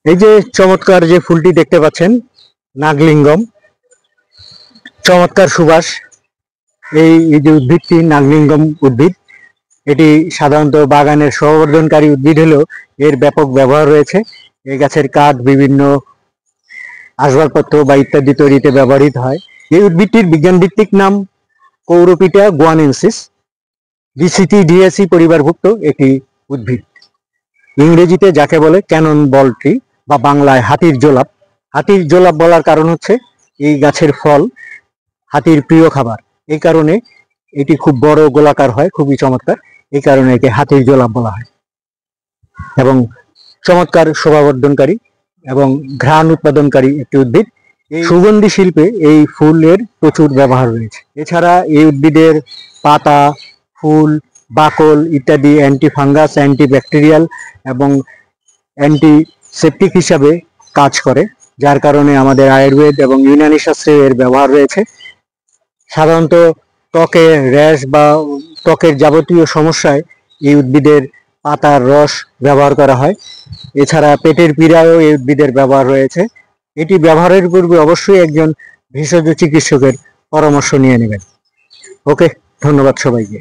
এই যে চমৎকার যে ফুলটি দেখতে পাচ্ছেন, নাগলিঙ্গম, চমৎকার সুবাস। এই যে উদ্ভিদটি নাগলিঙ্গম উদ্ভিদ, এটি সাধারণত বাগানের শোভাবর্ধনকারী উদ্ভিদ হলেও এর ব্যাপক ব্যবহার রয়েছে। এই গাছের কাঠ বিভিন্ন আসবাবপত্র বা ইত্যাদি তৈরিতে ব্যবহৃত হয়। এই উদ্ভিদটির বিজ্ঞান ভিত্তিক নাম কৌরোপিটা গুয়ানেন্সিস, ডিসিটিডিএসি পরিবারভুক্ত একটি উদ্ভিদ। ইংরেজিতে যাকে বলে ক্যানন বল ট্রি বা বাংলায় হাতির জোলাপ। হাতির জোলাপ বলার কারণ হচ্ছে এই গাছের ফল হাতির প্রিয় খাবার, এই কারণে এটি খুব বড় গোলাকার হয়, খুবই চমৎকার, এই কারণে একে হাতির জোলাপ বলা হয়। এবং চমৎকার শোভাবর্ধনকারী এবং ঘ্রাণ উৎপাদনকারী একটি উদ্ভিদ। এই সুগন্ধি শিল্পে এই ফুলের প্রচুর ব্যবহার রয়েছে। এছাড়া এই উদ্ভিদের পাতা, ফুল, বাকল ইত্যাদি অ্যান্টি ফাঙ্গাস, অ্যান্টি ব্যাকটেরিয়াল এবং অ্যান্টিসেপটিক হিসাবে কাজ করে, যার কারণে আমাদের আয়ুর্বেদ এবং ইউনানি শাস্ত্রে এর ব্যবহার রয়েছে। সাধারণত ত্বকের র্যাশ বা ত্বকের যাবতীয় সমস্যায় এই উদ্ভিদের পাতার রস ব্যবহার করা হয়। এছাড়া পেটের পীড়ায়ও এই উদ্ভিদের ব্যবহার রয়েছে। এটি ব্যবহারের পূর্বে অবশ্যই একজন ভেষজ চিকিৎসকের পরামর্শ নিয়ে নেবেন। ওকে, ধন্যবাদ সবাইকে।